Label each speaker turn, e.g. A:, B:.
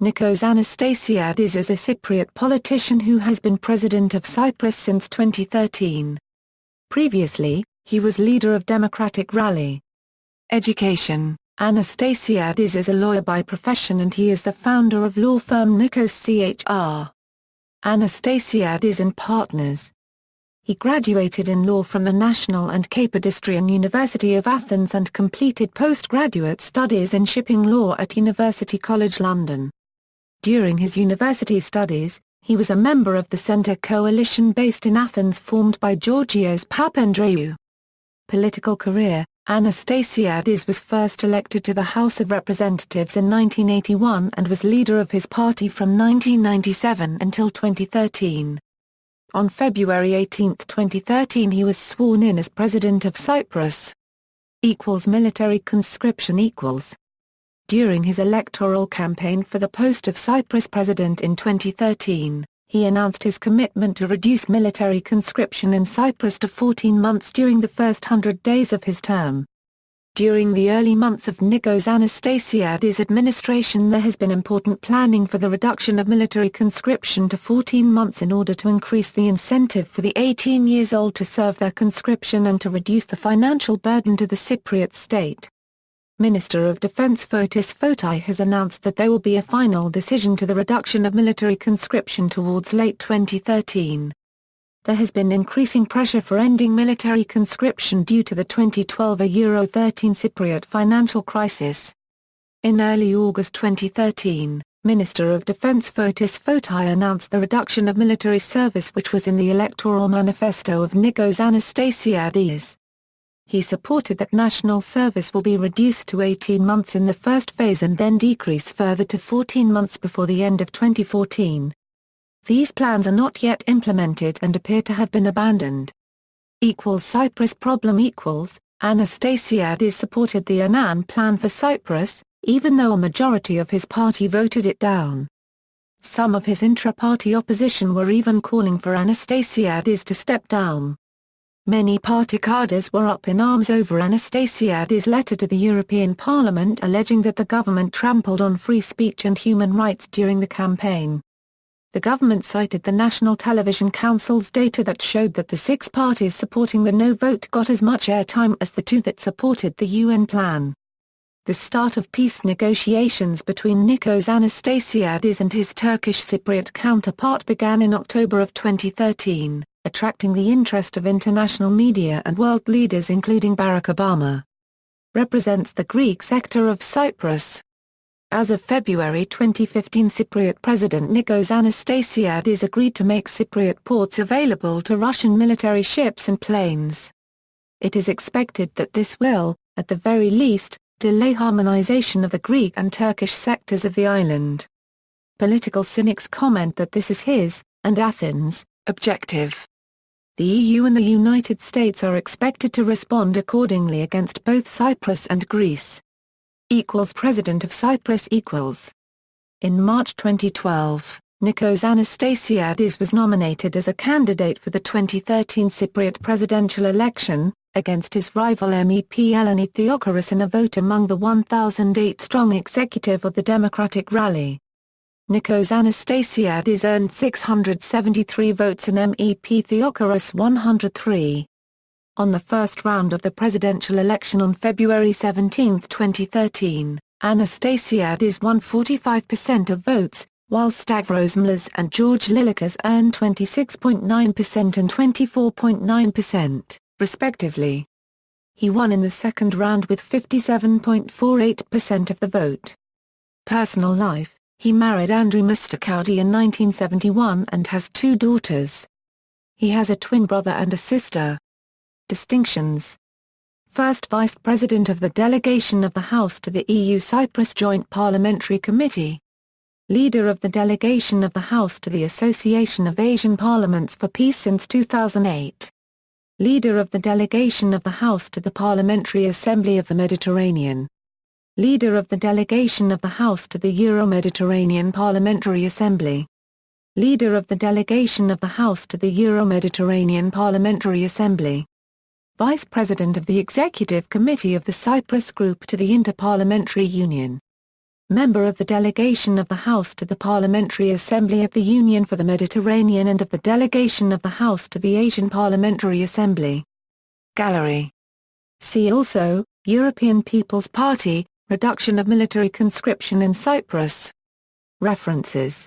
A: Nicos Anastasiades is a Cypriot politician who has been President of Cyprus since 2013. Previously, he was leader of Democratic Rally. Education: Anastasiades is a lawyer by profession and he is the founder of law firm Nicos Anastasiades and Partners. He graduated in law from the National and Kapodistrian University of Athens and completed postgraduate studies in shipping law at University College London. During his university studies, he was a member of the Centre coalition based in Athens formed by Georgios Papandreou. Political career: Anastasiades was first elected to the House of Representatives in 1981 and was leader of his party from 1997 until 2013. On February 18, 2013 he was sworn in as President of Cyprus. Military conscription equals. During his electoral campaign for the post of Cyprus president in 2013, he announced his commitment to reduce military conscription in Cyprus to 14 months during the first 100 days of his term. During the early months of Nicos Anastasiades' administration there has been important planning for the reduction of military conscription to 14 months in order to increase the incentive for the 18 years old to serve their conscription and to reduce the financial burden to the Cypriot state. Minister of Defense Fotis Fotai has announced that there will be a final decision to the reduction of military conscription towards late 2013. There has been increasing pressure for ending military conscription due to the 2012 Euro-13 Cypriot financial crisis. In early August 2013, Minister of Defense Fotis Fotai announced the reduction of military service which was in the electoral manifesto of Nicos Anastasiades. He supported that national service will be reduced to 18 months in the first phase and then decrease further to 14 months before the end of 2014. These plans are not yet implemented and appear to have been abandoned. Cyprus problem: Anastasiades supported the Annan plan for Cyprus, even though a majority of his party voted it down. Some of his intra-party opposition were even calling for Anastasiades to step down. Many party cadres were up in arms over Anastasiades' letter to the European Parliament alleging that the government trampled on free speech and human rights during the campaign. The government cited the National Television Council's data that showed that the 6 parties supporting the no vote got as much airtime as the 2 that supported the UN plan. The start of peace negotiations between Nicos Anastasiades and his Turkish Cypriot counterpart began in October of 2013. Attracting the interest of international media and world leaders including Barack Obama. Represents the Greek sector of Cyprus. As of February 2015, Cypriot President Nicos Anastasiades agreed to make Cypriot ports available to Russian military ships and planes. It is expected that this will, at the very least, delay harmonization of the Greek and Turkish sectors of the island. Political cynics comment that this is his, and Athens', objective. The EU and the United States are expected to respond accordingly against both Cyprus and Greece. President of Cyprus . In March 2012, Nicos Anastasiades was nominated as a candidate for the 2013 Cypriot presidential election, against his rival MEP Eleni Theokoros in a vote among the 1,008-strong executive of the Democratic Rally. Nicos Anastasiades earned 673 votes and MEP Theokoros 103. On the first round of the presidential election on February 17, 2013, Anastasiades won 45% of votes, while Stavros Mlas and George Lilikas earned 26.9% and 24.9%, respectively. He won in the second round with 57.48% of the vote. Personal life: he married Andrew Mustakoudi in 1971 and has 2 daughters. He has a twin brother and a sister. Distinctions: First Vice President of the Delegation of the House to the EU-Cyprus Joint Parliamentary Committee. Leader of the Delegation of the House to the Association of Asian Parliaments for Peace since 2008. Leader of the Delegation of the House to the Parliamentary Assembly of the Mediterranean. Leader of the Delegation of the House to the Euro-Mediterranean Parliamentary Assembly. Leader of the Delegation of the House to the Euro-Mediterranean Parliamentary Assembly. Vice President of the Executive Committee of the Cyprus Group to the Inter-Parliamentary Union. member of the delegation of the House to the Parliamentary Assembly of the Union for the Mediterranean and of the delegation of the House to the Asian Parliamentary Assembly. Gallery. See also, European People's Party, reduction of military conscription in Cyprus. References